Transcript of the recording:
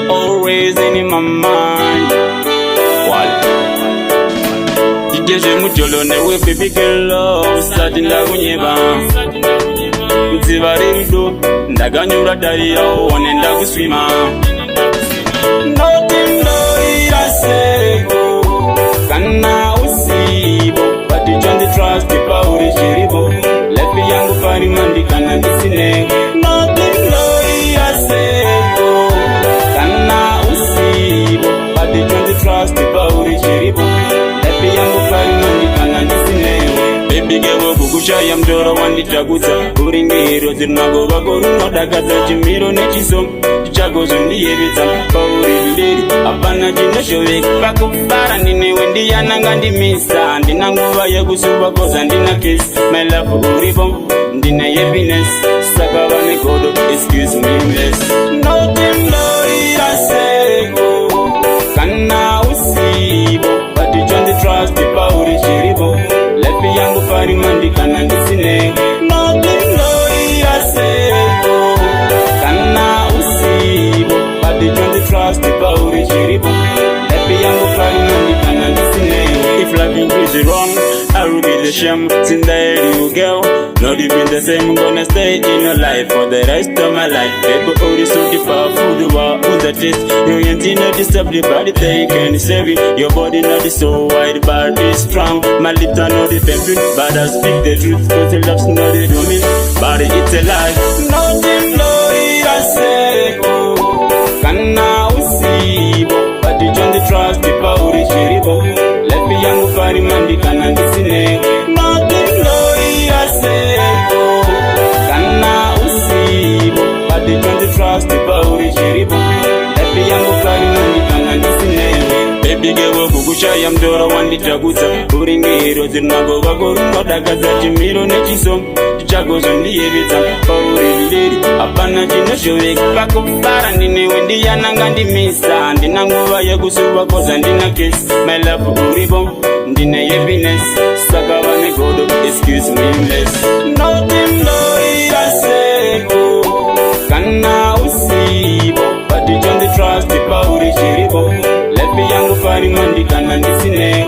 always in my mind. Walle zvemjolo newe baby girl usati ndakunyepa Mudziva rerudo ndakanyura tarira uone ndakuswima Noti Ndoita Seiko Kana usipo but chonzi trust Pauri chiripo lepi yangu paRemand Kana ndisinewe Noti Ndoita Seiko Kana usipo but chonzi trust Pauri chiripo lepi yangu paRemand Kana ndisinewe Baby girl kukushaya mtoro wanditakudza uringiro dzirinagova korunodakadza chimiro nechiso chako zvondiyevedza Pauri Lady hapana chinoshoveka pakufara ndinewe ndiyananga ndimisa ndina nguva yekusuva koza ndina kiss my love uripo ndine happiness saka vane godo excuse me less Noti Ndoita Seiko Kana usipo but chonzi trust Pauri chiripo lepi yangu paRemand Kana ndisinewe Noti Ndoita Seiko Kana usipo but chonzi trust Pauri chiripo lepi yangu paRemand Kana ndisinewe If loving you is wrong, I will be the shame. Since I hate you, girl, not even the same. I'm gonna stay in your life for the rest of my life. Baby, oh, this so deep, powerful, the war, who's the taste? You ain't not disturb the body, they can save it. Your body not is so wide, but it's strong. My lips are not the pimpin', but I speak the truth, cause the love's not the doing. But it's a lie. Noti Ndoita Seiko Kana usipo but chonzi trust Pauri chiripo lepi yangu paRemand Kana ndisinewe Noti Ndoita Seiko Kana usipo but chonzi trust Pauri chiripo lepi yangu paRemand Kana ndisinewe Baby girl kukushaya mtoro wanditakudza uringiro dzirinagova korunodakadza chimiro nechiso chako zvondiyevedza Pauri Lady hapana chinoshoveka pakufara ndinewe ndiyananga ndimisa ndina nguva yekusuva koza ndina kiss my love uripo ndine happiness saka vane godo excuse me less Noti Ndoita Seiko Kana usipo but chonzi trust Pauri chiripo lepi yangu paRemand Kana ndisinewe